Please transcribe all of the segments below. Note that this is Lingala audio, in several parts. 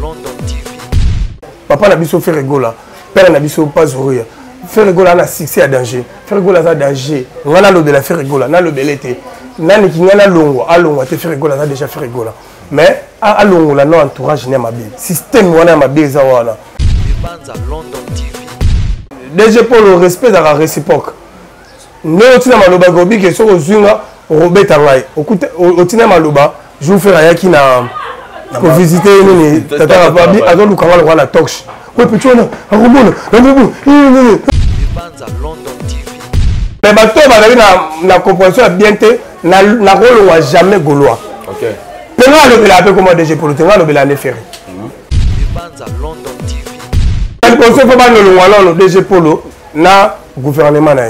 London TV. Papa n'a biso fait rigola. Père n'a biso pas sourire. Faire rigola na succès à danger. Faire rigola à danger. On a le de la faire rigola. Na le belete. Nani qui n'a longo. A longo te faire rigola. Na déjà fait rigola. Mais à longo la non entourage n'a ma bien. Système wana ma bien za wana. London TV. Déjà pour le respect dans la réciproque. Nous tina maloba gobi que sur ozunga Robert Tangai. Au tina maloba je vous fais rien qui na pour visiter nous tata babi azon lukanga le la tox. Oui petit on a robona London TV. Mais bato bazali na compréhension bien te na rôle wa jamais gaulois. OK. Penga le bela peu comme DG Polo tenga le bela ne faire. London TV. Le conseil faut pas le wala le DG Polo na gouvernement na.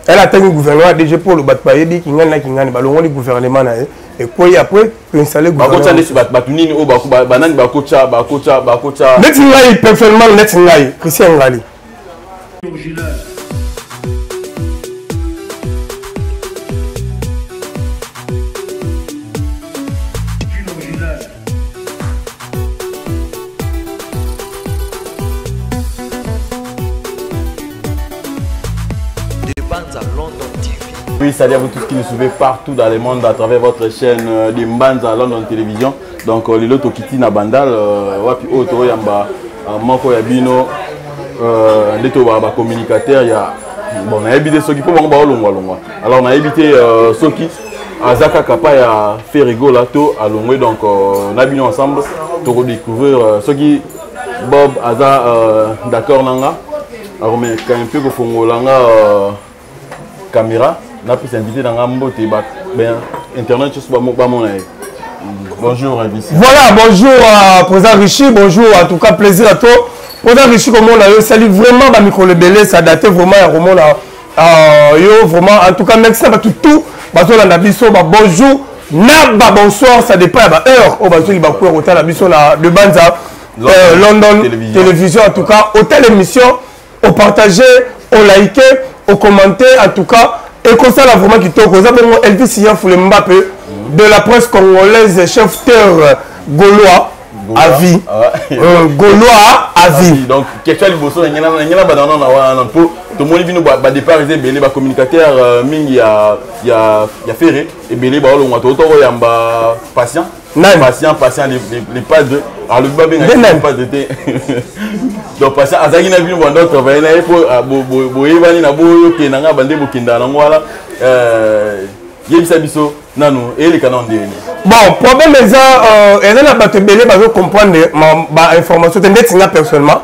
Elle a tenu gouvernement DG Polo bat pa yebi kingani balongo le gouvernement na. Et quoi après installer gouvernement. Batunini o banani bakocha. Net ngai personnellement net ngai Christian Ngali. London TV. Oui, salut à vous tous qui nous suivez partout dans le monde à travers votre chaîne de Mbanza London Télévision. Donc, les lotos qui na bandal, wapi auto yamba, manko yabino, leto ba communicateur ya. Bon, on a évité ceux qui peuvent en longwa. Alors, on a évité ceux qui Azaka Kapa ya fait rigoler to à longwe. Donc, on a bien ensemble pour découvrir ceux qui Bob Aza d'accord nanga. Alors, mais quand un peu que fongolanga caméra, n'a pu s'inviter dans un mot internet juste pas mon. Bonjour Vici. Voilà, bonjour à président Richie, bonjour en tout cas plaisir à toi. Président Richie comme on a salut vraiment ba micro le belé ça date vraiment à roman yo vraiment en tout cas merci à tout bazo la biso ba bonjour na ba bonsoir ça dépend à ba heure au bazo li ba ko hôtel la biso na de Banza London télévision en tout cas hôtel émission au partager au liker au commenter en tout cas et comme ça là vraiment qui toque Elvis Sia Foule Mbappé de la presse congolaise chef-teur gaulois à vie gaulois à vie donc question liboso ngena badana na pour tout le monde vient ba départ belé ba communicateur mingi ya ferré et belé ba olonga to yamba patient les pas de alors le babé n'a pas de thé donc patient azaki na bino bando travailler na pour boyebani na boyo ke nanga bande bokinda na ngwala yebisa biso nanu ele kana ndeni bon problème eza eza na bato belé bazo comprendre ma information te ndetinga personnellement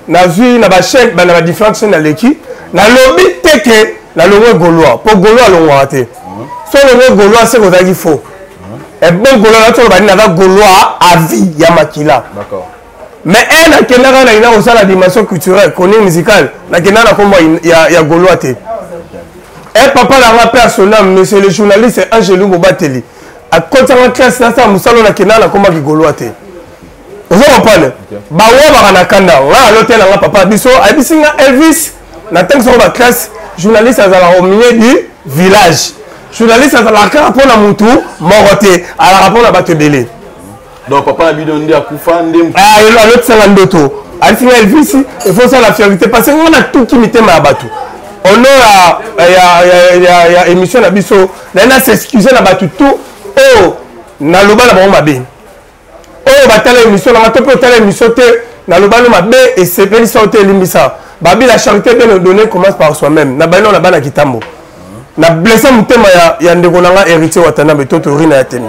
na vu na ba chaîne na ba différentes chaînes na leki na lobby teke na longo gaulois pour gaulois longo raté so longo gaulois c'est kozaki faux et bon gaulois là to bani na gaulois à vie ya makila d'accord mais elle a kenaka na ina osala dimension culturelle connaît musicale na kenaka komba ya gaulois te et papa la personnel monsieur le journaliste Angelou Bobateli a côté en classe là ça musalo na kenaka komba ki gaulois te vous comprenez ba wa na kanda wa l'hôtel na papa biso abisinga Elvis na tank sur la classe journaliste azala au milieu du village journaliste azala ka pour na mutu moroté ala rapport na batebele. Donc papa a bidon ndi akufa ndem ah l'autre c'est ndoto abisinga Elvis il faut ça la fierté parce que on a tout qui mitema ya batu on a émission na biso na s'excuser na batu tout oh na loba na ba mabe oh batala émission na matope otala émission te na loba no mabe et c'est pas ça hôtel limisa babi la charité bien donner commence par soi-même na bana na bana kitambo na blessé mutema ya ndeko nanga héritier watana betoto rina ya temi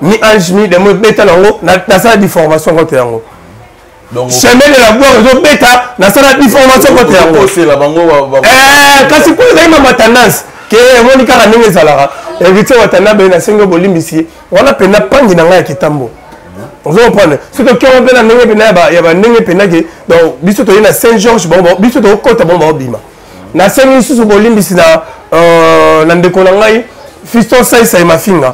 ni ange mi de mo beta nango na sa di formation côté yango donc chemin de la gloire zo beta na sa di formation côté yango c'est la bango kasi pour les ma tendance que monika raninga salara héritier watana be na sengo bolimbisi wana pena pangi nanga ya kitambo. Vous comprenez? Ce que on veut na ndenge pena ya ba ndenge pena ke donc biso to na Saint Georges bon biso to kota bon bima na sengo susu bolimbisi na ndeko na ngai fiston sai mafinga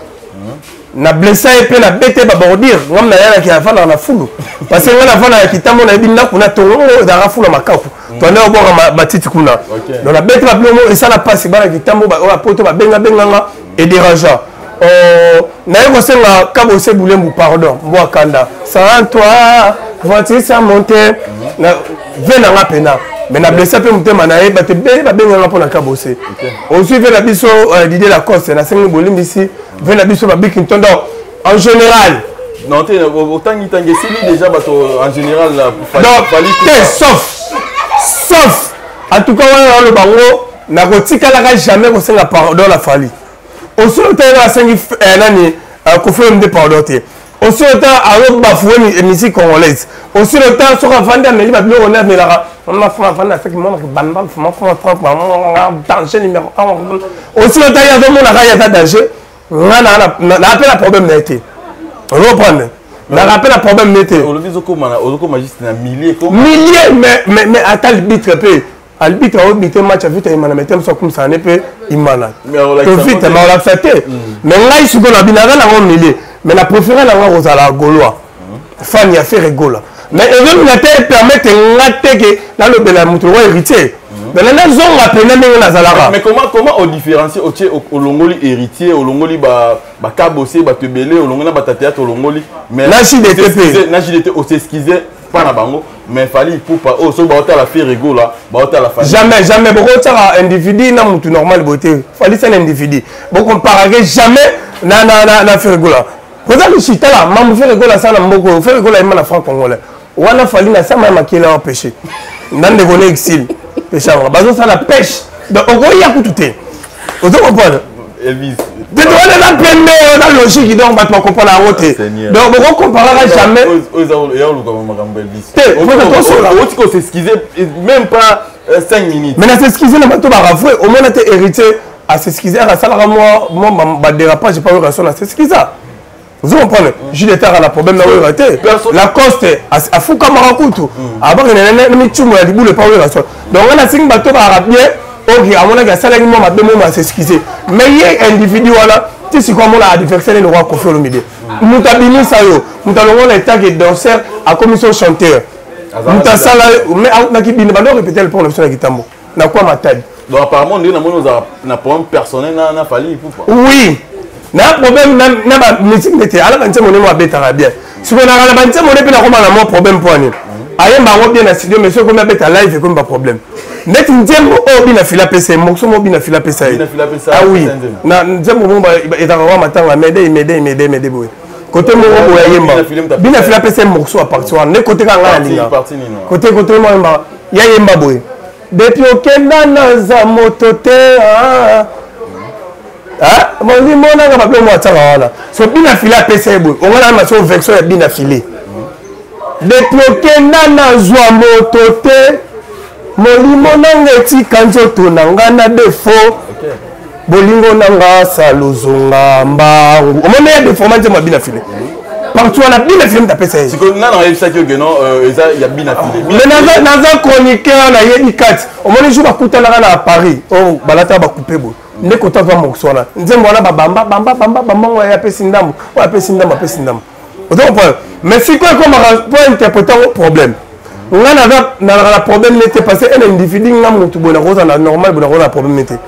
na blessa et pe na bete ba bordir ngam na yana ki afana na fulu parce que ngana afana ya kitambo na bina kuna tongo da rafula makafu to na obora matiti kuna donc la bete ba plomo et ça la passe ba kitambo ba poto ba benga nga et dérangeant naye kosenga kabose bulembu pardon mbo kanda sans toi voiture ça monter na venanga pena mais na blessé pe mutema na yeba te be ba benga pona kabose aussi ve na biso Didier Lacoste na sengi bolimbi ici ve na biso ba bikinton donc en général non autant il t'engagé déjà bato en général sauf en tout cas le bango na kotikala jamais kosenga pardon la fali aussi autant la sengi nani kofem de pardon te aussi autant alors bafoué musique congolaise aussi autant sur vendre mais il on a mais là on a fait vendre avec moi bamba danger numéro 1 aussi autant il y a vraiment la danger na appel à problème n'était reprendre na rappel à problème n'était on juste un millier mais attends le bitre peu arbitre a obité match vite imana metem so comme ça ne peut imana vite mais on l'a fait mais là il se donne la binara la milieu mais la préférée la rosala gaulois fan y a fait rigola mais et la terre permettre ngate que dans le bela mutu wa héritier mais là zone la peine mais na zalara mais comment on différencie au longoli héritier au longoli ba kabosé ba tebele au longoli ba théâtre au longoli mais là si des TP là j'étais au s'excuser pas na bango mais fallait pour pas oh so ba hôtel la faire rigolo là ba hôtel la famille jamais beaucoup ça individu na mutu normal beauté fallait c'est un individu bon comparer jamais na faire rigolo pour ça le chita là mamu faire rigolo ça na mboko faire rigolo il na franc congolais wana fallait na ça même qui l'a empêché dans des volets exil péché bazo ça la pêche donc on y a tout té vous comprenez Elvis de donner la peine dans logique donc va comprendre la route donc on comparera jamais on s'excuser même pas 5 minutes mais s'excuser na bato ba rafoué au moins était héritier à s'excuser à ça moi ba dérapage pas eu raison à s'excuser vous comprenez j'ai des terres à la problème na raté la coste à fou kamarakutu avant que ne michumo ya libule pas eu raison donc on a sing bato ba rapie ok à mon avis ça là moi ma deux mots à s'excuser mais il y a individu voilà tu sais comment la adversaire le roi Kofi Olomide mutabini sayo mutalongo na état que danseur à commission chanteur mutasala mais na kibini ba do répéter le pour l'option na kitambo na quoi ma taille donc apparemment on a problème personnel na fali pour oui na problème na ba musique mete ala kan temo mo abeta bien si on a la ban temo ne pe na ko na mo problème pour ani ayemba ngo bien na studio mais ce qu'on abeta live comme pas problème net nzembo o bina fila pesa mokso mo bina fila pesa ah oui na nzembo mo ba etaka matanga mede boy côté mo bo yemba bina fila pesa mokso à partir wana ne côté ka ngala linga côté mo yemba ya yemba boy depuis okenda na za motote mon dit mon nga ba mo atanga wana so bina fila pesa boy on ngala ma so vexo ya bina filé depuis okenda na zwa motote molimo nanga etika nzoto na nga na defo bolingo nanga salozonga mbangu omona ya defo manje mabina file partout na bina file mtapesa yeye siko nana yebisa ki ogeno eza ya bina file mais naza chroniqueur na yebi kati omona jour bakutana na Paris oh balata ba couper bo nde kota va moksona nzembo wana bamba ya pesi ndambo wa pesi ndambo donc mais siko comme pour interpréter le problème on a problème n'était passé un individu n'a mutu bona rosa na normal bona rosa problème n'était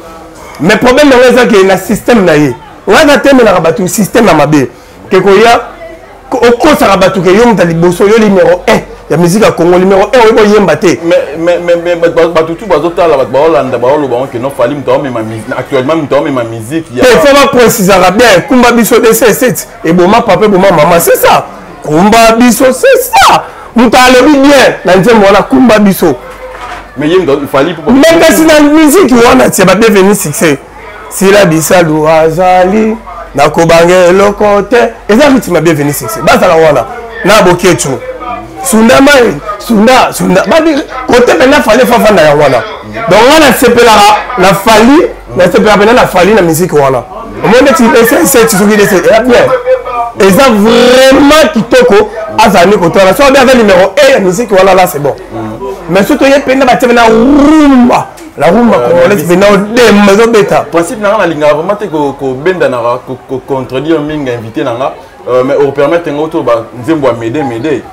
mais problème dans ça que na système na yé on a thème na rabatu système na mabe que ko ya au cause rabatu que yo mutali boso yo numéro 1 ya musique à Congo numéro 1 o yemba te mais batutu bazota la ba Hollande ba lo ba que non fali mto mais ma musique actuellement mto mais ma musique il faut pas préciser bien kumba biso de C7 et boma papa boma maman c'est ça kumba biso c'est ça mutale bien na nzembo wana kumba biso mais il fallait pour même si na musique wana c'est pas devenu succès si la bisalu azali na kobange lokote et ça rythme bienvenu succès basa la wana na boketu sunda ba côté maintenant fallait faire na wana donc wana sepela la fali na sepela maintenant la fali na musique wana au moins tu c'est tu qui c'est bien et ça vraiment kitoko azani côté là so bien numéro 1 musique voilà là c'est bon mais surtout il y a peine ba tena rumba la rumba congolaise bena de mazo beta principe na linga vraiment te ko benda na ko contredire minga invité nanga mais au permettre ngoto ba nzembo mede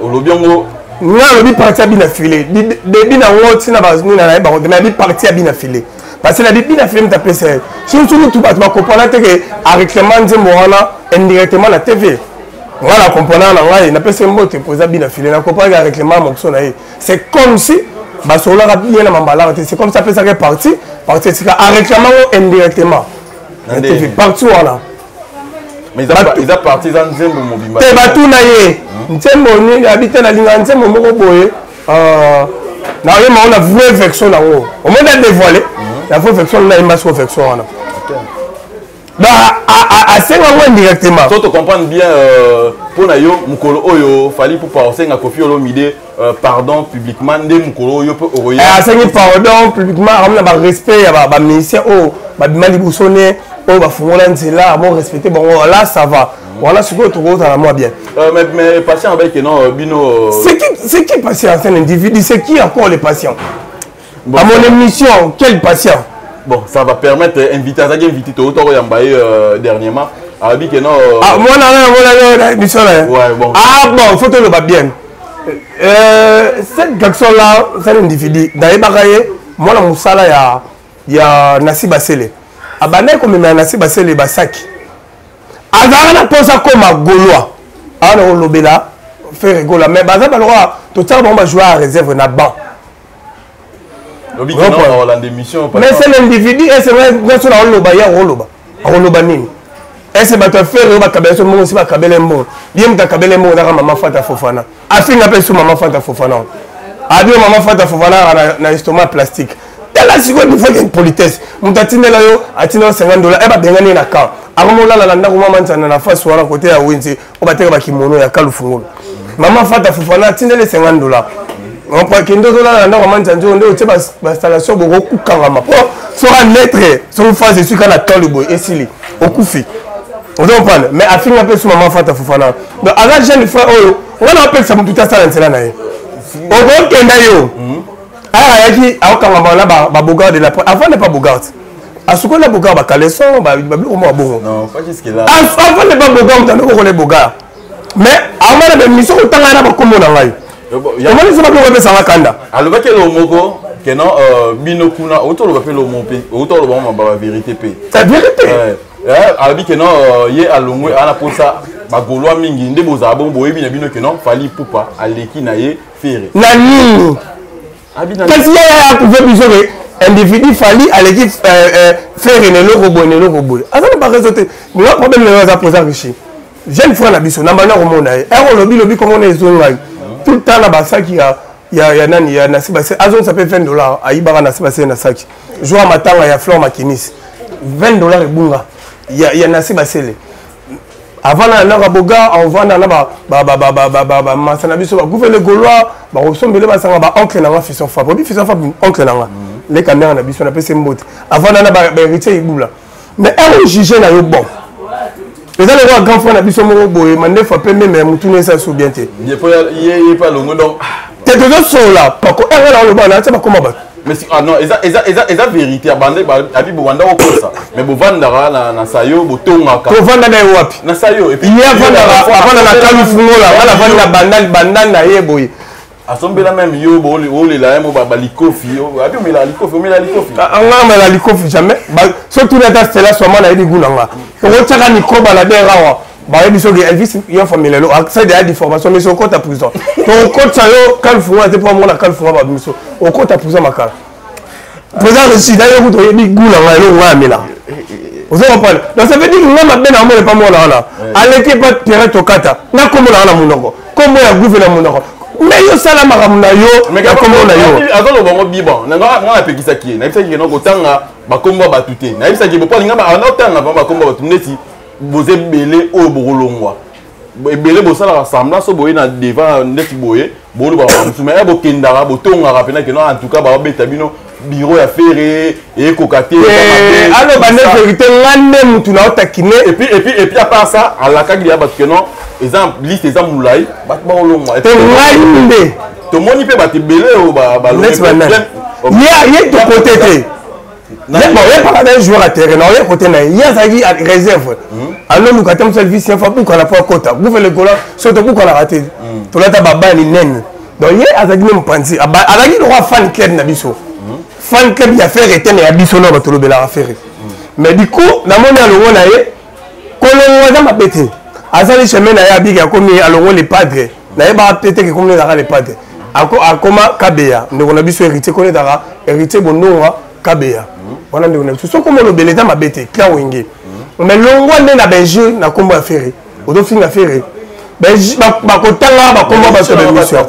au lobiongo nga lobi parti bina filé de bina ngoti na bazuni na ba mais bi parti bina filé parce que la bibi na film tapé c'est surtout tout pas comprendre que à réclamant nzembo wana indirectement la TV voilà comprendre na ngai na pese mbote poza bina filé na comprendre que réclamant mokso na c'est comme si ba sola ra bien na mambala c'est comme ça peut ça que parti c'est à réclamant indirectement la TV partout voilà mais ils a parti dans nzembo mobimba te batu na ye nzembo ni habite na linga nzembo moko boye na on a vraie version là haut au moins d'être dévoilé la vraie version là il m'a sur version là bah à c'est indirectement toi tu comprends bien pour na yo mukolo oyo fali pour passer na Koffi Olomide pardon publiquement de mukolo oyo peut oyo à c'est pardon publiquement on a ba respect ba ministère oh ba bimali busone oh ba fungola nzela bon respecter bon là ça va voilà ce que tu vois à moi bien mais patient avec non bino c'est qui patient un individu c'est qui encore les patients bon, à mon émission quel patient bon ça va permettre inviter tout autant yambaye dernièrement abi que non ah moi là émission là ouais bon ah bon faut te le bien cette garçon là c'est un individu d'ailleurs moi la musala ya Nasiba Sele abane comme Nasiba Sele basaki azara na posa koma goloa ana olobela faire rigola mais baza ba droit tout ça bon ba jouer à réserve na banc lobi non on l'émission mais c'est l'individu et c'est vrai sur la oloba ya oloba nini et c'est ba te faire ba kabela so mo si ba kabela mbo bien mta kabela mbo na maman Fanta Fofana afinga pe sur maman Fanta Fofana abi maman Fanta Fofana na estomac plastique la seconde il faut qu'il y ait une politesse mutatine la yo atino $50 e ba bengani na ka akomola la ndako mama ntana na face wala côté ya winzi o bateka ba kimono ya kalufungolo mama Fanta Fofana atine les $50 on prend kindo la ndako mama ntana ndio o teba installation bo kukanga mapo so en lettre so phase je suis quand la tole boy esili okufi on doit prendre mais afinga pe sur mama Fanta Fofana donc ala jeune frère oyo on va appeler ça mututa sala ntela na ye o go kenda yo ah yaki akanga bana ba Bogart de la avant n'est pas Bogart à ce qu'on a Bogart ba caleçon ba au moins bon non pas jusque là avant n'est pas Bogart on connaît Bogart mais avant la mission tanga na ba komo na ngai ya mali ça ba ko pesa makanda alors que le moko que non bino kuna auto le ba le mot auto le ba vérité pe la vérité alors que non ye alongwe ana posa ba goloa mingi nde boza bon boyebi na bino que non fali pupa aleki na ye fere na nini qu'est-ce qu'il y a pour faire bisorer individu fali à l'équipe faire le robot alors pas résulter mais le problème c'est ça poser riche jeune frère la biso na bana romona et lobby comment on est zonga tout le temps là bas ça qui ya nani ya Nasiba Sele azon ça peut $20 aibara Nasiba Sele na saki jour matanga ya Flor Makinis $20 et bunga ya Nasiba Sele avant na boga on vend na ba masana biso ba gouverner golois ba ressemble ba sanga ba oncle na fison fa bobi fison fa oncle na les caméras na biso na pese mbote avant na ba héritier ibula mais un juger na yo bon les allez voir grand frère na biso mo boye mande fa pe même mutune ça sou bien té il est pas longo donc te deux sont là pas ko erreur le ba na ça ba comment ba mais ah non eza vérité abande abi bowanda okosa mais bovandara na sayo botongaka bovanda na wapi na sayo et puis il y a vanda na kalufungola wala vanda bandana na yeboye asombela même yo bolé la mo ba likofi abi omela likofi anga la likofi jamais surtout na ta stella soit na yedi gunanga o tsaka ni koba la derawa ba yebi so Elvis yo famille lo accès de la formation mais so compte à prison to compte ça yo kalfunga te pour moi la kalfunga ba biso o compte à prison makala président réussi d'ailleurs vous yebi gunanga lo ngamela vous comprenez donc ça veut dire que ngama bena mo pas moi là à l'équipe pas terrain tokata na komo na munoko komo ya gouvernement munoko mais yo sala makamuna yo mais comme on a yo azolo bongo biban nga pekisa ki na bisaki no kotanga bakomba batute na bisaki bo polinga ba na otanga ba bakomba batuneti boze belé o bokolongwa belé bo sala rassemblement so boye na devant ndeti boye bolo ba mais bo kendara bo tonga rapena que non en tout cas ba beta bino bureau ya ferré et kokate alors ba ne vérité ngande mutu na otakine et puis à part ça à la kagi ya bat que non exemple liste exemple moulay bat ba olongwa te ngande to moni pe bat belé o ba il to côté te bon il pas d'un joueur à terrain non il côté na il y a ça qui réserve alors nous quand service il faut pour la fois quota vous faites le goal surtout pour qu'on a raté to la ta baba ni nen donc il a ça qui même penser azaki le roi fan clair na biso fan club ya faire était mais abiso no batolo bela faire mais du coup na moni alongo na ye kolongo za mabete azali chemin na ya biga komi alongo les padres na ye ba pété que comme les padres akoma kabeya ndeko na biso héritier kone dara héritier bondonga kabeya wana ndeko na biso so comme le beleza mabete clair wenge mais longo nde na benjeu na kombo affaire odo finga affaire ba kotanga ba kombo ba so de mission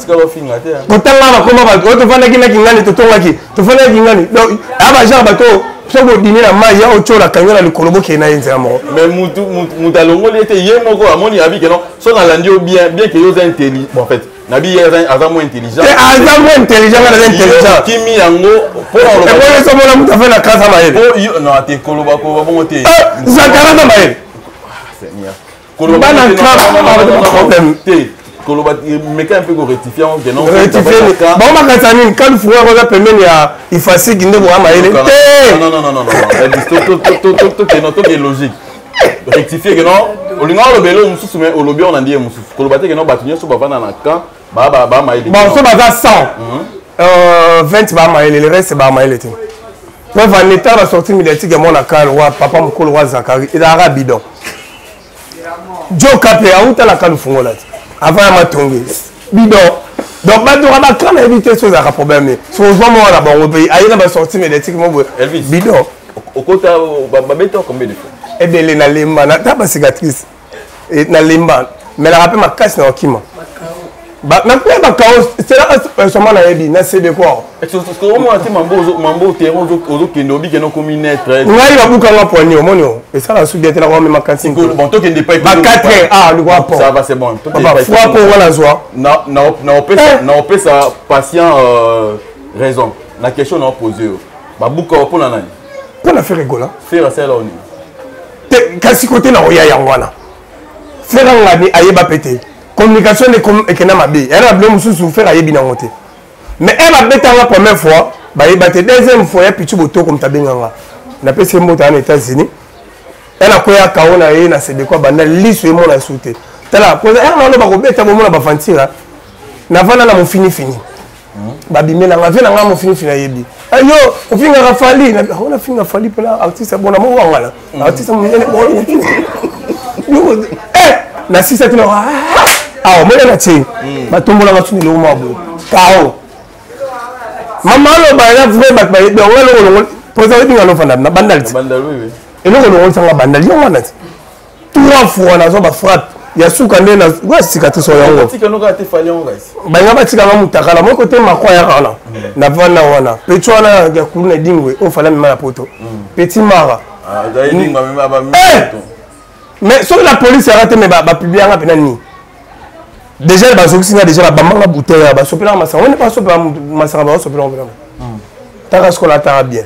kotanga ba kombo ba to fana kina kingani to tongaki to fana kingani donc aba genre bato so bo dîner na mai ya ochola kanyala likolobo ke na yenza mo mais mutu alongo lete ye moko amoni abi que non so na landi bien que yo intelligent en fait nabi aza moins intelligent aza moins intelligent na intelligent kimi yango pour on le so mona mutu fa na kasa maele oh non te koloba ko bongo te zakara na maele Seigneur koloba na problème te koloba mais quand un peu rectifier on non rectifier bon makatani quand faut avoir pembeni ya ifasi kinde bo maele te non to logique rectifier que non olinga lo belo mususu mais olobi on andie mususu koloba te que non batunyo so bavana na camp ba maele bon so baza 100 20 ba maele le reste ba maele te pour Vanessa va sortir médiatique mon akal wa papa mukolo wa Zakari il a bidon Joe Capé a outa la kalu fungola avant ma tongue bidon donc bato ba quand éviter choses à problème so vraiment là bon au pays aïe va sortir médiatique mon bidon au côté ba beto combien de fois et bien les na lemba na ta cicatrice et na lemba mais la rappelle ma casse na okima ba na pe ba chaos c'est là seulement na yebi na c'est de quoi est-ce que au moins mambo terrain ozo kendo bi keno comme naître ngai ba buka nga poignet monio et ça la soudé la même makasi bon to kende pas ba 4 le quoi ça va c'est bon ba fois pour voilà joie na opé sa patient raison la question na poser ba buka pour na nani pour la faire rigoler faire ça là on kasi côté na oya yangwana faire ngani ayeba pété communication et que na mabe elle a bien mususu faire ayebi na ngote mais elle a bêta la première fois ba yeba te deuxième fois ya pichu boto comme tabenganga na pese mbota en États-Unis elle a koya kaona ye na c'est de quoi banda liso mo na souté tala poza elle na ba ko beta mo na ba fantira na vana na mo fini ba bimela nga vena nga mo fini yebi ayo ofinga rafali na ona finga fali pela artiste bona mo wangala artiste mo nyene bon na sisa tino ah mo na tsi batombola ba tsuni lo mabo kao mama lo ba ya vre ba yebi ngalo poza yebi ngalo fanda na bandal oui et lo sanga bandal yo wana trois fois na zo ba frappe ya suka nde na kwa cicatrice yango tika no ka te fali yango guys ba ngaba tika ba mutakala mo côté makwa ya kana na vana wana petro na ya kuluna dingwe on fala mema na poto petit mara ah da dingwa mema ba mais sur la police a raté mais ba publier nga penani déjà ba sokisinga déjà ba manga bouteille ba sopela masa on n'est pas sopela masa ba sopela on ta ce qu'on a bien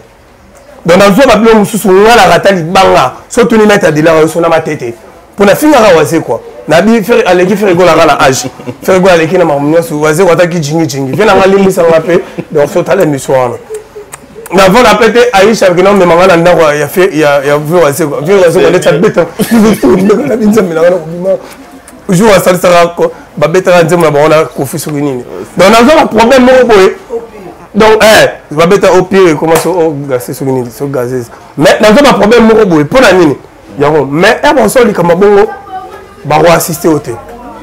donc dans ba bilo mususu ngala ratali banga surtout ni mettre de la sur na matete pour na finga ka wase quoi na bi faire aleki faire gola na âge faire gola aleki na mamunyo su wase wata ki jingi vena nga limisa ngape donc so tala mission na avant la pété Aïcha que non mais maman na ndako ya fait ya vu wase quoi vu wase ko leta beta na binza mina na kubima jour à ça ko ba beta nzema ba ona ko fisu nini donc na zo problème mo boy donc ba beta au pire comment ça au gaser sur nini so gazer mais na zo ba problème mo boy pour na nini yango mais bon so li kama bongo ba ko assister au té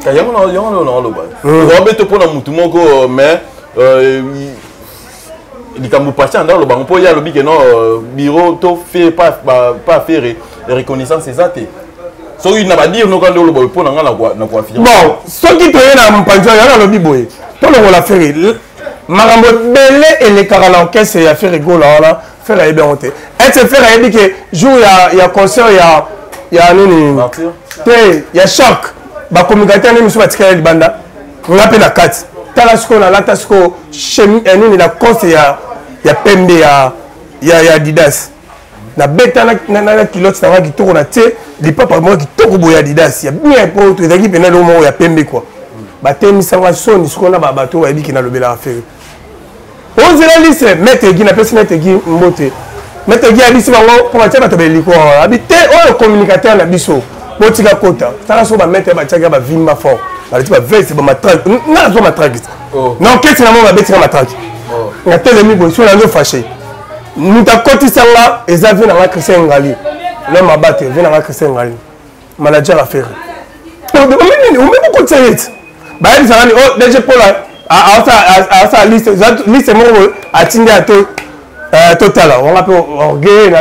yango no lo ba zo beto pour na mutu moko mais likambo patient dans le banc pour y a le big non bureau to fait pas faire reconnaissance ces athées so il n'a pas dire no quand le boy pour na quoi faire bon ce qui te na mpanzo ya na le boy to le la faire marambo belé et les caralankes ya faire rigola là faire ay bien honte et se faire ay que jour ya concert ya nini te ya choc ba communicateur ni musu batika ya banda on appelle la 4 Talasco na latasco chemi nini la coste ya pembe ya Adidas na beta na kilote na ki toko na te li papa mo ki toko boya Adidas ya bien pour tout ezaki pena lo mo ya pembe quoi ba temi sanga soni skona ba bato ba biki na lobela affaire on zela liste mette gi na personne mette gi mbote mette gi abisi bango pour batia bato beliko habité o communicateur na biso botika kota Talasco ba mette ba tsaga ba vimba fort tu vas veste ba matraque na zo matraque non qu'est-ce que na mo ba betika matraque na télé mi bo so na zo fâché nous t'as cotisé là et ça vient dans Christian Ngali l'homme a battu vient dans Christian Ngali manager à faire on même beaucoup de bah ils ont dit oh déjà pour là à sa liste mon atteindre à tout total on appelle orgueil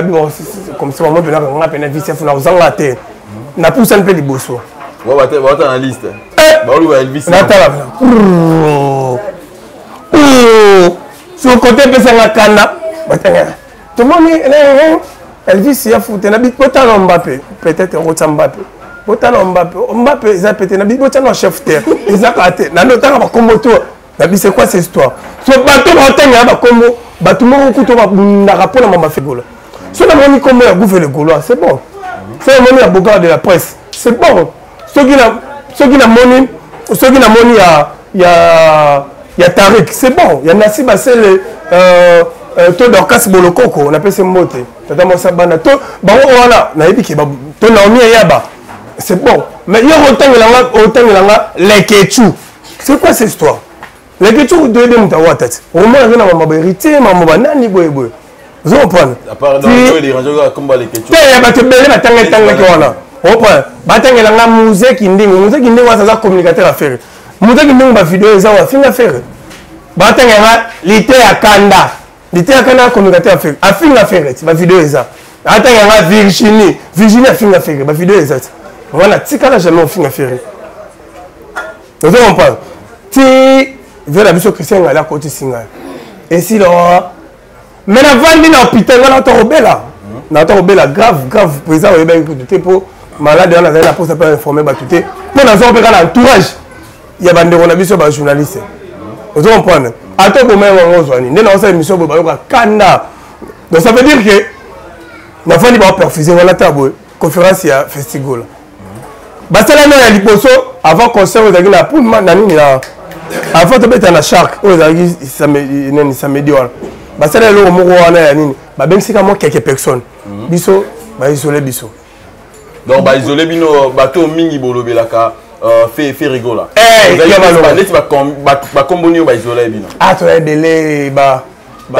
comme ça on appelle VCF on a aux anglaterres na pousse un peu les bossos on va dans la liste bah on va Elvis sur le côté de la cana tout le monde Elvis il a foutu na bit autant Mbappé peut-être autant Mbappé autant Mbappé ils a pété na bit autant chef terre ils a raté na notamment ba combo to na bit c'est quoi cette histoire so bateau autant ya ba combo bateau mo kuto ba na rapport na mama fegola so na moni combo ya gouver le gaulois c'est bon c'est moni ya bogard de la presse c'est bon ceux qui na moni ya Tariq c'est bon il y a Nassib Assel to Dorcas Bolokoko on appelle ce mot tata mo sabana to ba wana na yebi ke ba to Naomi Yaba c'est bon mais il y a autant les Ketchu c'est quoi cette histoire les Ketchu de mutawa tati au moins na mama hérité mama banani boy vous comprenez à part dans les rangeaux comme les Ketchu ya ba te bele ba tanga ke wana au point ba tanga nga musée qui ndingo wa ça communicateur à faire musée qui ndingo ba vidéo ça wa finga faire ba tanga nga lité ya kanda communicateur à faire ma vidéo est ça attends il y a Virginie a faire ma vidéo est ça voilà tika jamais on finga faire vous comprenez ti vers la mission Christian à la côté singa et si là mais la vendre dans hôpital là na robela grave président il va écouter pour malade on a la poste pas informer ba tout pour dans un entourage il y a bande on a vu sur ba journaliste vous comprenez attends pour même on zoani né dans cette émission ba yoka kanda donc ça veut dire que na fandi ba perfuser wala tabo conférence ya festival ba sala no ya liboso avant concert aux na pour na nini na avant de mettre na shark aux agi samedi wala ba sala lo mo wana ya nini ba ben sika mo quelques personnes biso ba isolé biso donc ba isolé bino bato mingi bolobelaka fait rigola ba comboni ba isolé bino ah to ebele ba 2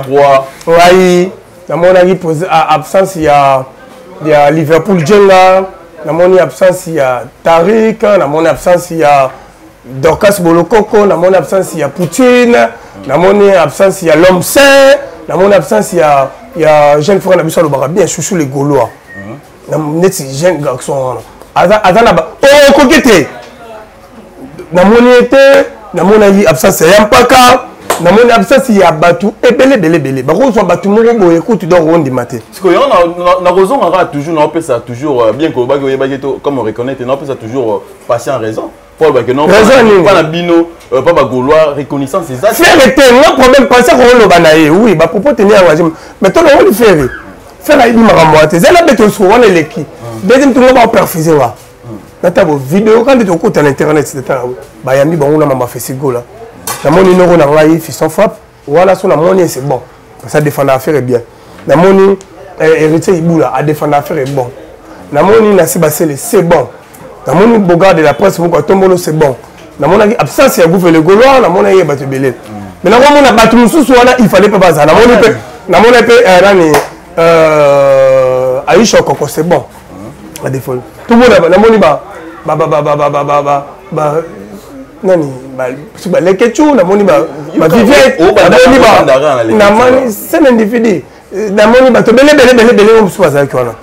3 oui na mona qui pose absence il y a Liverpool Jenga na mona absence il y a Tariq na mona absence il y a Dorcas Bolokoko na mona absence il y a Poutine na mona absence il y a l'homme saint na mona absence il y a jeune frère na biso le bara bien chouchou les Gaulois na net jeune garçon azana ba oh kokete na monete na mona yi absence ya mpaka na mona absence ya batu ebele ba ko so batu mo boye écoute donc on dit maté parce que on a raison on a toujours on peut ça toujours bien que ba to comme on reconnaît on peut ça toujours patient raison pour que non pas la bino pas ba Gaulois reconnaissance c'est ça faire était un problème penser qu'on le banaye oui ba propos tenir mais toi on le faire la idée maramboate c'est la bête sur on est l'équipe deuxième tour on va perfuser là natabo vidéo quand tu écoutes à l'internet c'est ça ba yambi ba on a mama festival là na moni noro na ngai fiston frappe voilà sur la moni c'est bon ça défendre affaire est bien na moni héritier ibula à défendre affaire est bon na moni na sibasele c'est bon na moni bogard de la presse beaucoup tombolo c'est bon na moni absence ya gouver le Gaulois na moni ya batu belé mais na moni batu mususu wana il fallait pas baza na moni pe nani Aïcha Koko c'est bon la défaut tout le monde na moni ba nani ba les Ketchu na moni ba Viviette na moni c'est un individu na moni ba to belé on se passe avec wana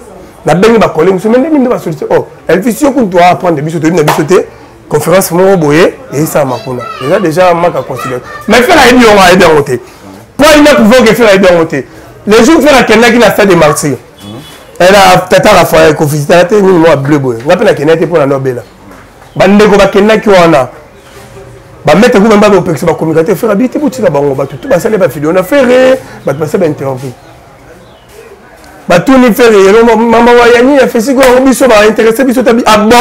na bengi ba collègue mais ndimi ba solution oh Elvis yo doit apprendre biso to na biso te conférence mo boye et ça makuna déjà maka considérer mais faire la idée on a aidé en côté pour il ne pouvait que faire la idée en côté les jours faire la kenna qui na stade de Marseille elle a tata la fois ko visiter te ni mo bleu boye on appelle kenna te pour la nobela bande ko ba kenna ki wana ba mettre ko même ba au pexi ba communicateur faire habiter bouti la bango ba tout ba sale ba vidéo na faire ba passer ba interview ba tout ni faire maman wayani a fait sigo biso ba intéressé biso tabi ah bon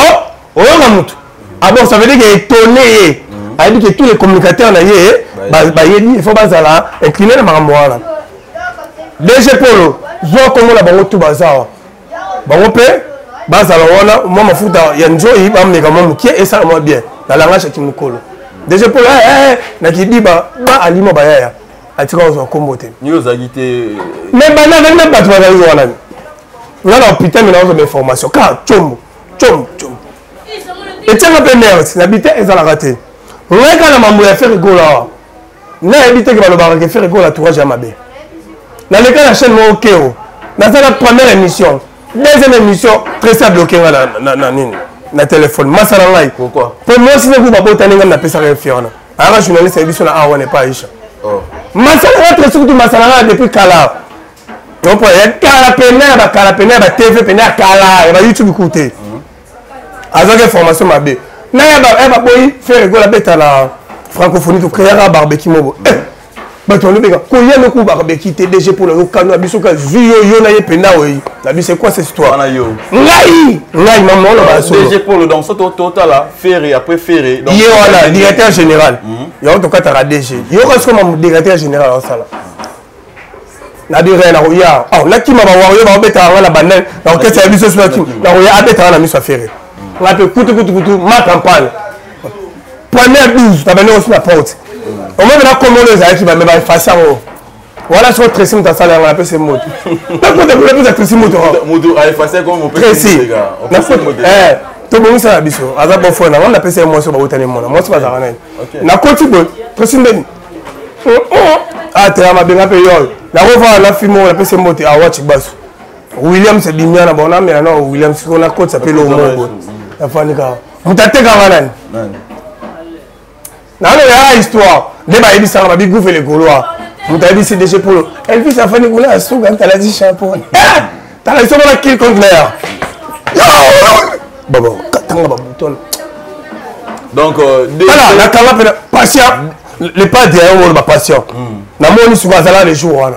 oyo na mutu ah bon ça veut dire que étonné a dit que tous les communicateurs na yé ba yeli il faut bazala incliner na makambo wana DG Polo zo kongo la bango tout bazala bango pe bazala wana moi mafuta ya njoyi ba meka mo mukie et ça moi bien na langage qui mukolo DG Polo na kidiba ba alimo bayaya atika ozwa kombo te ni ozalaki te mais bana na bato bazali wana nga na hôpital mais naozwa information ka tshombo etianga mpe nerte na bite ezalaka te ngai kaka na mambo ya faire rigola awa nayebi teke balobaka ke faire rigola tourage ya mabe naleka na chaîne moko keo nazala première émission deuxième émission tresi abloke nga na nini na téléphone masala ngai pourquoi po mwasi neku babotani nga napesaka efi wana ayaka journaliste yebiso na awa nepa aisha masala nga tresi kutu masala nga depuis kala opo ya kala pene ya bakala pene ya batv pene ya kala ya bayoutube ku te azwaki information mabe na baboyi faire rigola beta na francophonie tokreaka barbeki mobo bato balobeka koya noku barbeki te dg mpona yokano ya biso ka vi yo na ye pena oyi na biso quoi cette histoire ngai mama oloba DG Polo donc so totala faire après faire ye wana directeur général yango tokataka dg yo kasi koma directeur général osala na dire na koya nakima bawayo baobetaka nga na banani na orchestre ya biso so nakima na koya abetaka na miso afere nga mpe kutu ma campagne première 12 tabani aussi na porte omoi na komolo ezalaki bame baefasi yango wana soko tresi moto asala yango napesa moto nakotapesa tresi moto tobongisa na biso aza bofre nango napesa ye mwasi bautani mona mwasi bazalaka nani nakoti boye tresi ndeni atela mabenga mpe yoyo nakofaa na filme oyo napesa ye moto awachi baso williams ebimiana bonamela na williams siko nakotisa mpe lomobo afani kaka moto atekanga nani nano yaka histoire nde bayebisaka babigufe legoloa moto ayebisi dg polo elvis afani kuna asuka talati chapeau tala iso mona kill contre ya baba katanga babutona donc tala nakanga pena patient le pas de yango ba patient namoni suka azala le jour wana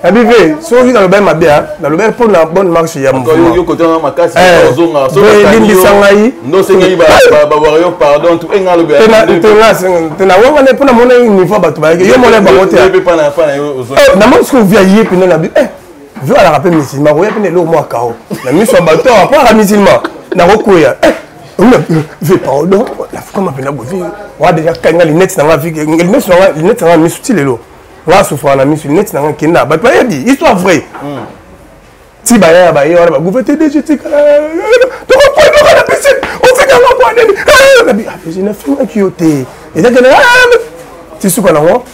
abive soki nalobai mabe nalobai mpona bonne marche ya limbisa ngai tenawongane mpona mona niveau bato bayaki yo mona bango te namoni soki ovia ye pene na bi vi alaka mpe musulman koya pene eloko mwa kao na miso ya bato apaka musulman nakokwea ve pardon nafukama mpena bovi wa deja kanga linete nanga linete nanga miso ti lelo nga souffra na miso linete nanga kenda bato bayebi histoire vrai ti bayaya baye wana baguve te deje tika tokokoinoka na pisine ofekanga kwa nini nabi apesi nafingaki yo te ezakene ti suka nango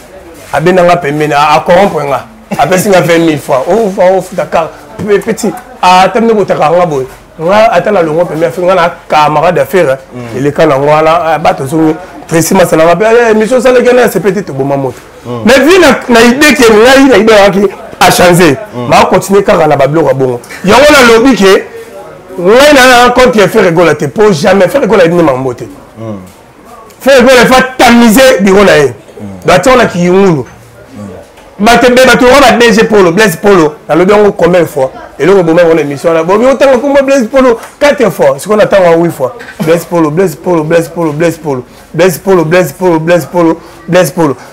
abendanga pembeni acorrompre nga apesi nga 20 000 fois ofuta kaka petit atamine botaka nga boye nga ata na longo pembeni afi nga na camarade d'affaire eleka nango wana bato zongi tresi masananga mpe émission osalaki na sepe te toboma moto mais vi na idée ke ngai na idée yaki achange makontine kaka na babiloko ya bongo yango nalobi ke ngai na contre faire rigola te po jamais faire rigola edini mambo te faire rigola efa tamiser biro na ye bationaki yungulu bato wana DG Polo Blaise Polo nalobi yango combien de fois eloko boma wana émission na bobi otanga kombo Blaise Polo 4 fois siko natanga 8 fois Blaise Polo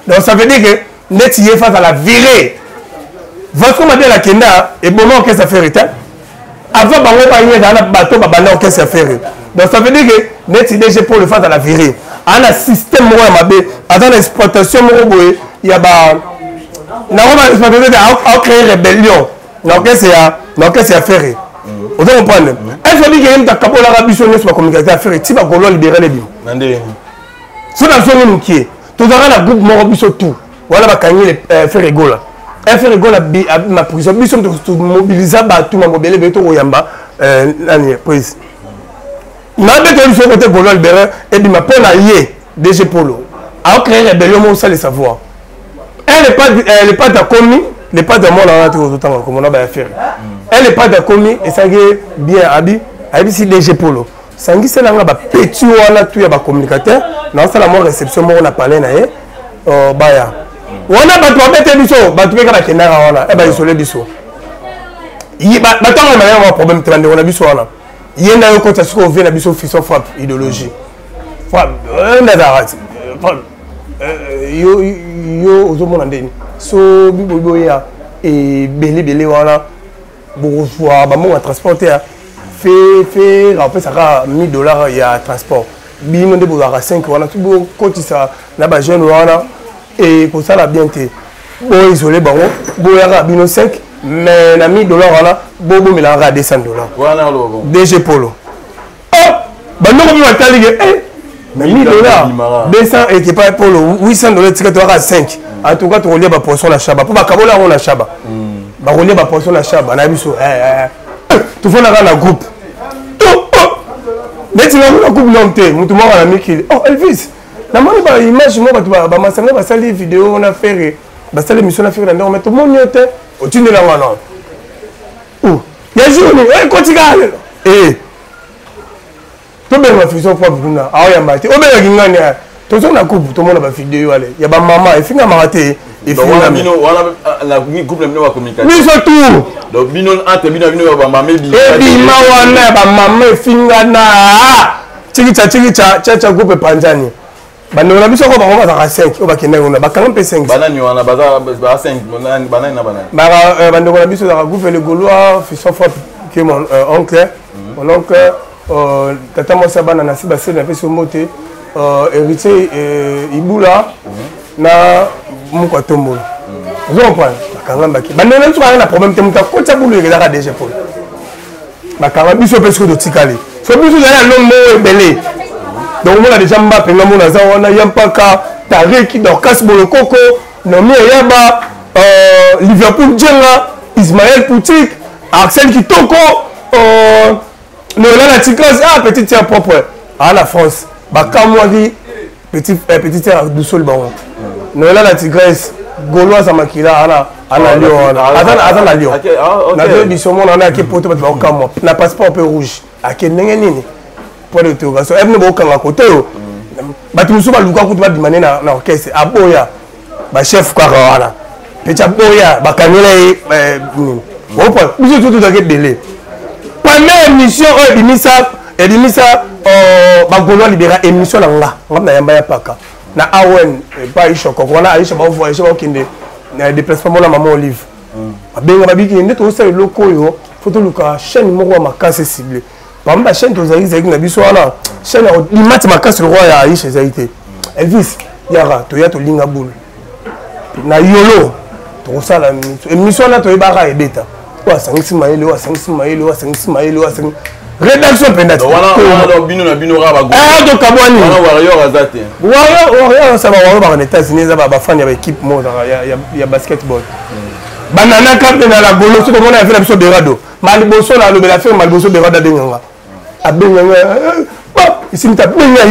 donc ça veut dire que net y est face à la virée votre m'a dit la kenda et bon que ça fait retard avant bango ba yé dans bateau ba bana que ça fait donc ça veut dire que net DG Polo face à la virée un système moi mabe dans l'exploitation mo boye il y a ba na on exploitation a créé rébellion donc c'est à faire vous comprenez est-ce que dire que ta capola rabiso ne soit communication à faire ti ba golo libérer les biens nande so na zone mukie to dans la groupe moro biso tout voilà ba kanye faire rigola faire rigola ma prison biso to mobiliser ba tout ma mobile beto oyamba nani prise na beto biso côté golo libérer et bi ma pona yé DG Polo a créé rébellion mo ça le savoir elle est pas d'accomi les pas de moi là tout autant comme on a ba faire elle est pas d'accomi et ça bien abi si DG Polo sangi c'est là ba petit wana tout ya ba communicateur na ça la mo réception mo on a parlé na ye baya wana ba to bete biso ba to ka ba kenara wana e ba isolé biso yi ba to na problème tande wana biso wana yenda yo ko ta siko vient na biso fiso frappe idéologie frappe ndazarat yo ozomona ndeni so bibo ya et belé wana bourgeois ba mo transporter fait en fait ça a $1000 il y a transport bino de boulara 5 wana tu bo kotisa na ba jeune wana et pour ça la bien té bon isolé bango boyaka bino 5 mais na $1000 wana bobo milanga $200 Voilà lo. DG Polo. Oh bandoko bi batali ke mais $1000 200 et qui pas Polo $800 tika to ka 5 en tout cas to relier ba portion na chaba pour ba kabola on na chaba ba relier ba portion na chaba na biso tu fona na groupe neti na groupe nomte mutu mo na mikili oh Elvis na moni ba image mo ba masanga ba sali vidéo on a fait ba sali mission na faire na mais tout monde yote o tinde la wana oh ya journée kotikale to be ma fiso kwa buna awo ya mate o be ya ngani to so na groupe to mona ba vidéo ale ya ba mama efinga marate efinga bino wala la groupe bino ba communication biso tout donc bino entre bino ba mama bi ma wana ba mama efinga na chikicha groupe panjani bando na biso ko ba ngoma za 5 o ba kenda ngona ba kanga pe 5 banani wana baza ba 5 banani na banani ba bando na biso za groupe le Gaulois fiso fort que mon oncle mon oncle tata mo sabana na siba sel na peso mote héritier ibula na mukwa tombola vous comprenez bakanga baki bando na tsuka na problème te muta ko tsa bulu ke za DG Polo bakanga biso peso do tikali so biso za lombo ebele donc on a déjà Mbappé ngamona za wana yampaka Tareki Dorcas Bolokoko nomi yaba Liverpool Djenga Ismaël Poutik Axel Kitoko Noël Ticas petit tiers propre à la France bakamwadi petit tiers Doussol Baron Noël Ticas Gaulois Zamakila ana Lyon ana Lyon na deux bisomo na ki poto ba bakamwa na passeport peu rouge akendenge nini pour l'interrogation elle ne va aucun côté bah tout ça va luka kutu ba dimane na orchestre aboya ba chef kwa wana pecha boya ba kanela bon point biso tout à belé première émission edimisa ba Gaulois libéra émission na nga ngam na yamba ya paka na awen pas ishoko wana aisha ba voyage ba kinde na déplacement la maman Olive abenga ba biki ndeto ça loko yo photo luka chaîne moko makase ciblé par exemple, la chaîne de Zaï na biso wana chaîne limite makasi le roi ya Aïcha Zaïté Elvis yara to ya to linga boule na yolo to sala émission na to ibara ebeta wa sangisi maele rédaction pendant wana bino na bino raba go to kabwani wana warrior azate warrior ça va voir en États-Unis ça va fan ya équipe mode ya basketball banana cap na la golo so ko mona fait la biso berado maliboso na lobela fait maliboso berado benganga abenganga ici mita benga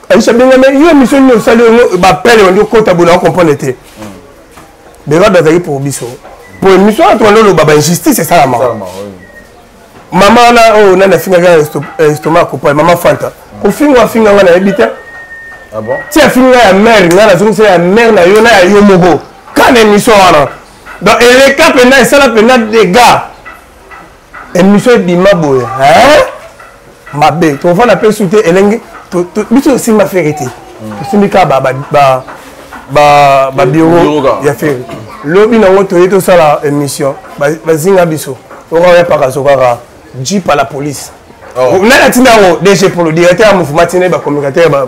Aïcha benga mais yo mission ni osali ba pele on ko tabona comprendre té berado azali pour biso pour mission to lolo baba injustice c'est ça la maman na na finga estomac ko maman Fanta ko finga wana ebita ah bon ti finga ya mère na zungu ya mère na yo na yo mogo kana mission wana donc et les cas pendant ça la pendant des gars émission bima boye mabe to va na pe souter elengi to biso aussi ma ferité to simika ba bureau ya faire lobi na ngoto yeto sala émission bazinga biso o va pas kaso kaka jeep à la police na la tinda o DG Polo directeur mouvement tine ba communicateur ba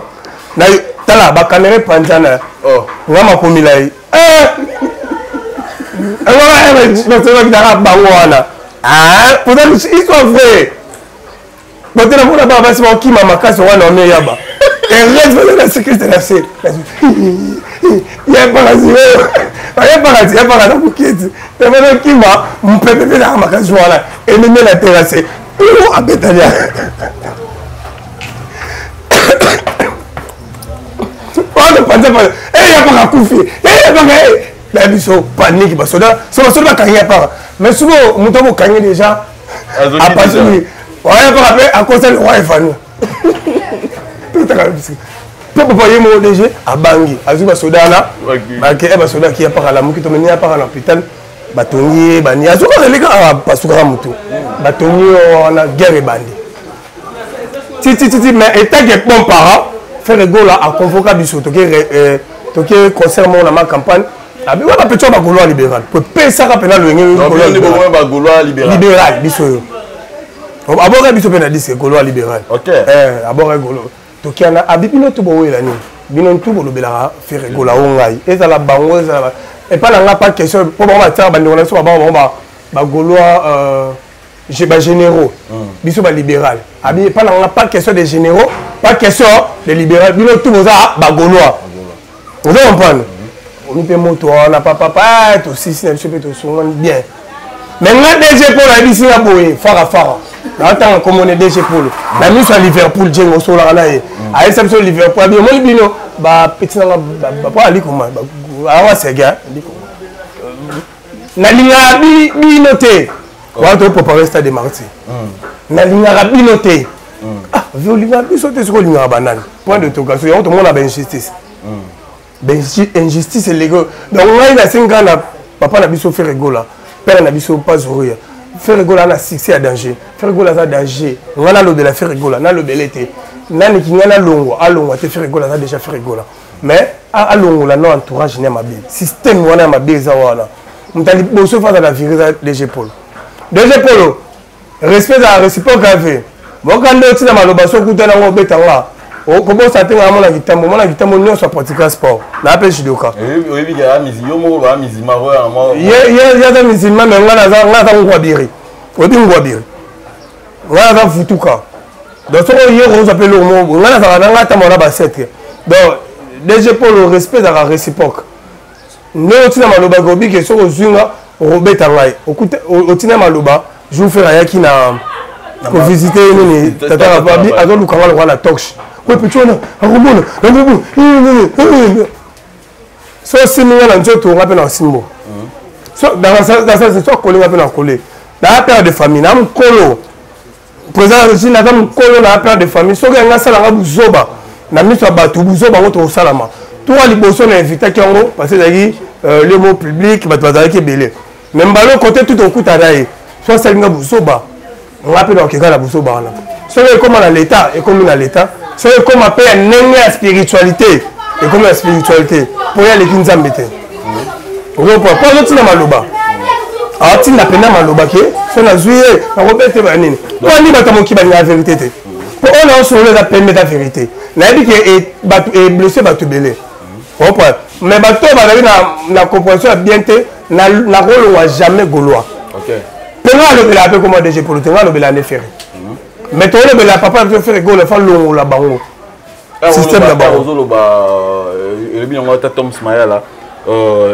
na tala ba caméra panzana ngama komila pourtant ils sont vrais quand on a mon baba c'est qui m'a makasi wana on yaba et reste la sécurité de la scène il y a pas la bouquette et même qui m'a mon pépé la makasi wana et même la terrasse ou à Betania on ne pense pas et il y a pas koufi et il y a pas la biso panique parce que c'est le seul qui a pas mais souvent mon temps gagner déjà à passer ouais pas après à cause le roi est venu tout à l'heure pour pas y mon DG à Bangui azuba soda là OK ba soda qui a pas la muki to meni a pas à l'hôpital batongi bani azuba les gars parce que mutu batongi on a guerre bandi ti mais état que bon parent faire go là à convoquer biso to que concernant la campagne abi wa petit ba Gaulois libéral pour payer ça rappela le Gaulois libéral biso abord biso pena disque Gaulois libéral OK abord Gaulois to kiana abi bino to bowe la ni bino to bolobela faire Gaulois ngai et ça la bango ça et pas la pas question pour moi tiens ba ndona so ba gaulois généraux biso ba libéral abi pas la pas question des généraux pas question des libéraux bino tout ça ba gaulois vous comprenez on peut moto on a papa tout si c'est tout son bien mais là DG Paul a dit ça boy fara là tant comme on est DG Paul la mise à Liverpool jengo so la na e a exception Liverpool bien mon bino ba petit na ba ali comment awa sega na linga bi noté wato préparer stade de Marty na linga bi noté ah violinga bi sauter sur linga banane point de togation on tout le monde a ben injustice injustice légaux donc on a 5 ans papa na biso faire rigola père na biso pas zourir faire rigola na succès à danger faire rigola ça danger ngana lo de la faire rigola na lo belete nani ki ngana longo alongo te faire rigola ça déjà faire rigola mais alongo la no entourage ne ma bien système wana ma bien za wana mtali boso face à la vérité DG Paul respect à réciproque avec bon quand on tina maloba so kutana ngo betanga comment ça t'est à mon agitambo non soit pratiquer sport na appelle judoka oui il y a musulman mo ba musulman moi il y a des musulmans mais ngana ngwabiri odi ngwabiri ngana futuka donc so yo on s'appelle le mot ngana ça ngana tamona ba 7 donc DG Paul le respect à la réciproque ne otina maloba gobi que so ozunga robeta ngai otina maloba je vous faire yaki na ko visiter nini tata ba bi azo lukanga le na talk oui, petit on a romona so siminga na nzoto ngape na simbo so dans ça c'est toi collé ngape na collé la père de famille na mkolo président aussi na mkolo na père de famille so que nga sala nga buzoba na miso batu buzoba ngoto salama toi liboso na invité kango parce que le mot public ba bazali ke belé même balo côté tout au kuta dai so salinga buzoba ngape na okeka na buzoba na so comme dans l'état et comme dans l'état c'est comme appelle la spiritualité et comme la spiritualité pour y aller qui nous embête on reprend pas l'autre na maloba ah tu n'as pas na maloba qui c'est la juillet on répète ba nini pour ni ba tamoki ba la vérité pour on a sur les appels la vérité na dit que est blessé ba tubelé on reprend mais ba to ba na compréhension bien té na rôle ou jamais gaulois OK pendant le la peu comment DG politique le bela ne faire mais toi le bela papa tu faire gaulois fa lo la bango système là-bas le bien on a Tom Smaya là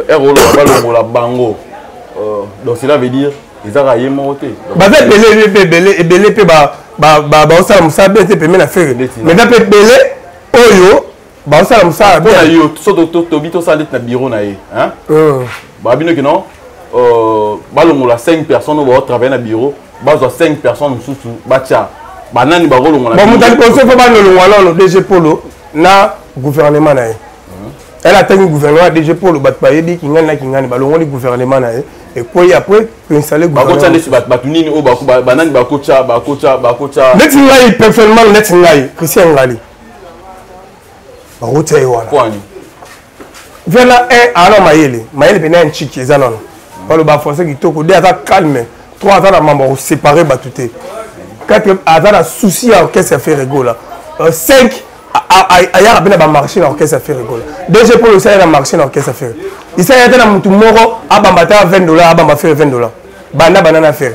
la bango donc cela veut dire ils ont rayé monté bah belé ba ça musa bete pe mena faire mais da pe belé oyo ba ça musa bon yo so to bito ça na bureau na ye hein ba bino que non balongo la 5 personnes au travailler na bureau ba 5 personnes sous bacha banani ba rolongo la bon mutali ko so fa ba no wala no DG Polo na gouvernement na ye elle a tenu gouvernement DG Polo bat pa yebi kingani balongo li gouvernement na ye et puis après installer gouvernement ba ko tande batunini o ba banani ba kocha neti ngai personnellement neti ngai Christian Ngali ba route yi wana kwani vela alors mayele pena un chic ezana no ba lo ba forcer kitoko de ata calme 3 ata na membre séparé batuté 4 ata na souci à orchestre faire rigola 5 aya bena ba marché na orchestre faire rigola DG Paul ça na marché na orchestre faire il ça ya na mutu moko abambata $20 abamba faire $20 banana faire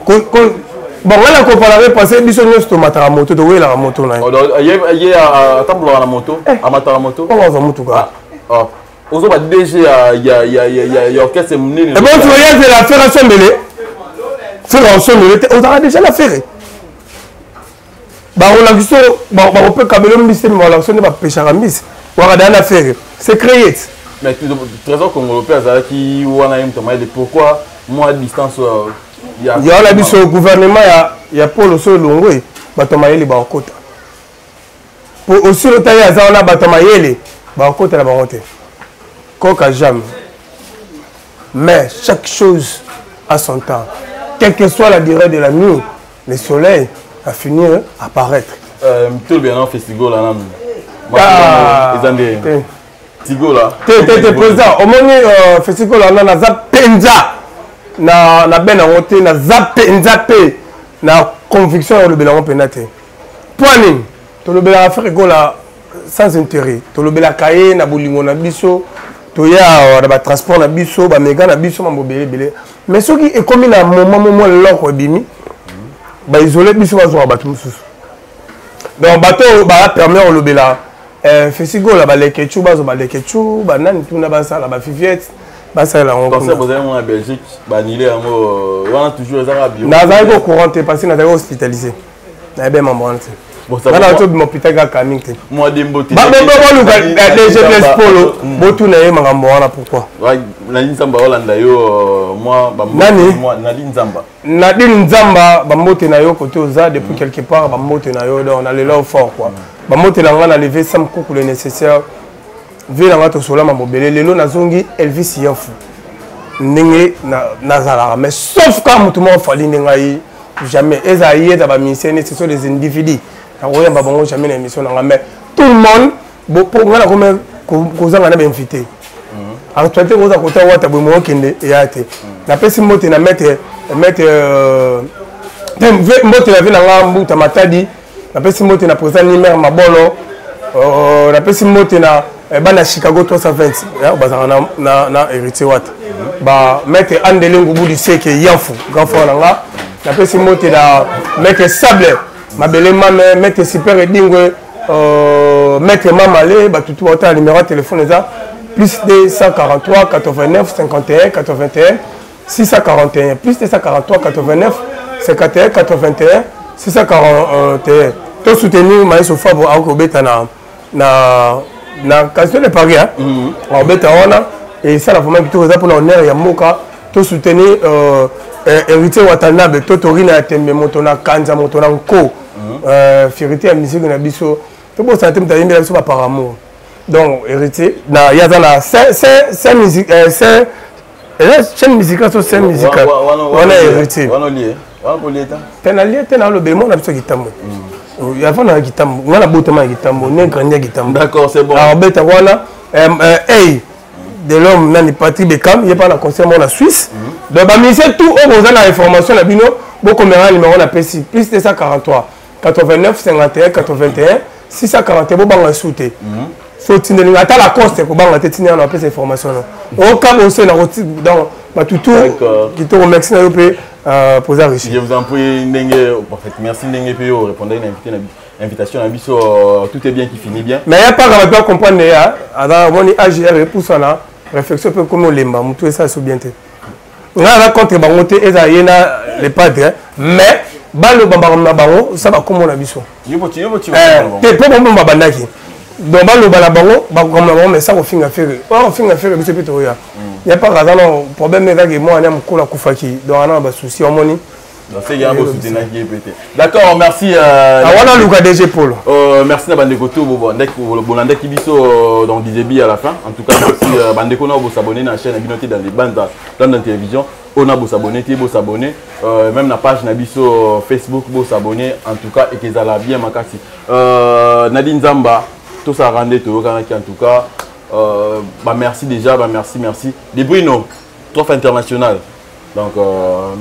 bon là qu'on parlerait passer biso nyos to matara moto to wela la moto na ye a tablo na moto amatara moto on va moto ka ozo ba DG ya orchestre munene et bon tu regardes la faire ensemble on a déjà la faire ba on a visto ba on peut kabelo mbisi mais on a sonné ba pêcheur mbisi on a faire c'est créé mais trésor congolais ça qui wana yem toma de pourquoi moi à distance il y a la biso au gouvernement il y a Paul so longwe batomayeli ba okota pour aussi le taille za on a batomayeli ba okota la barote koka jamais mais chaque chose a son temps quelle que soit la durée de la nuit le soleil va finir à apparaître tout bien en festival là non ils ont Tigo là. T'es président. Au moins festival là na zapenza na ben na wote na zapenza pe na conviction le belango penate. Point to le belango faire gola sans intérêt. To le belango kaye na bolingo na biso toya na ba transport na biso ba méga na biso mambo belé mais soki ekomi na moment loko ebimi ba isoler biso bazwa bato mususu donc bato ba permettre olobela fesigo la ba lekechu bazo ba lekechu ba nani tuna ba sala ba fifiette ba sala on comme ça vous avez en Belgique ba nilé yango wana toujours ezaka bio na za ko couranté parce na za hospitalisé na be mambo ante bon ça va tout l'hôpital ga kaming te moi dembote ba luka DG Blaise Polo botu na ye makambo wana pourquoi na Nzamba Holanda yo moi ba moi na Nzamba na Nzamba ba mbote na yo côté oza depuis quelque part ba mbote na yo donc on a le là fort quoi ba mbote na nga na lever sam kuku le nécessaire vu na ngato sola mabobele lelo nazongi Elvis Yafu ndenge na zala mais sauf quand mutu mo fali ngai jamais ezaïe da ba ministère ce sont des individus na roya ba bongo jamais na émission na mais tout le monde pour ngana comme kozanga na ba invité alors toi tu oza kota wata bo mo kende ya te na pesi mote na mettre mbote na vina nga mbuta matadi na pesi mote na président Nimer Mabolo na pesi mote na bana Chicago 320 bazanga na héritier wat ba mettre Andele Ngubu du Seke Yafu grand frère nga na pesi mote na mettre Sable mabele mame mettre Super Edingwe mettre Mamale ba tutu autant numéro de téléphone ça plus de 143 89 51 81 641 plus de 143 89 51 81 641 to soutenir Maïso Fabo a obeta na question de Paris hein obeta wana et ça la vraiment plutôt pour l'honneur ya moka to soutenir héritier Watanabe to torina tembe motona kanza motona nko fierté ya musique na biso to bo santé mtayimbe biso par amour donc héritier na yazana c'est musique c'est chaîne musicale sur scène musicale on a héritier on lié on lié tena le bémol na biso gitambo ya fana gitambo ngana botema gitambo ne grania gitambo d'accord c'est bon alors beta wana hey de l'homme nani Patrick Beckham il est pas la concert mon la Suisse donc ba ministère tout au besoin la information la bino beaucoup numéro na PC plus 243 89 51 81 641 bo banga souté so tindeli ata la coste ko banga tetini na pesa information au cas où c'est na roti donc ba tutu qui te remercie na yo pe poser riche je vous en prie ndenge en fait merci ndenge pe yo répondre à invitation na biso tout est bien qui finit bien mais il y a pas grave pas comprendre ya ada moni AGR pour ça là réflexion peut comme lemba mutu ça so bien te nga la contre bango te eza yena les padres mais balo bamba na bango ça va comme na biso yobo te pe bomba babandaki donc balo bala bango ba comme bango mais ça au finga faire biso pe to ya il y a pas grave non problème est que moi na mkola kufaki donc ana ba souci au moni c'est bien beau soutenir qui est pété d'accord merci voilà Luka DG Paul merci na bandeko to bolanda ki biso donc dizebi à la fin en tout cas merci bandeko na vous s'abonner na chaîne Abinoté dans les bandes dans la télévision on a beau s'abonner même na page na biso Facebook beau s'abonner en tout cas et que ça la bien makasi Nadine Nzamba tout ça rendait to kanaki en tout cas bah merci déjà bah merci De Bruno Trophée international donc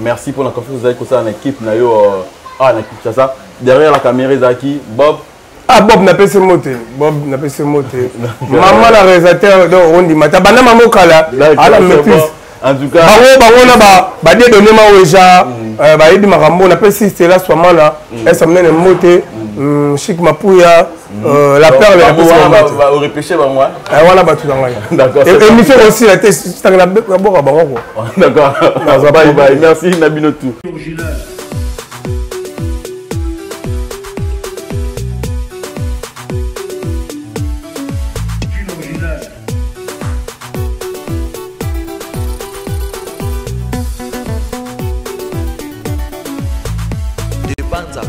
merci pour la confiance que vous avez que ça en équipe na yo na équipe ça derrière la caméra Zaki Bob Bob n'a pas ce mot maman la réalisateur de Rondi Mata bana maman kala ala maîtrise en tout cas bango na ba de donner ma weja ba yedi makambo na pesi c'est là soit là elle s'amène moté chic mapuya la perle la va repêcher ba moi voilà ba tout dans d'accord et mi fait aussi la tête c'est la boka bango d'accord bye merci Nabinotou Banza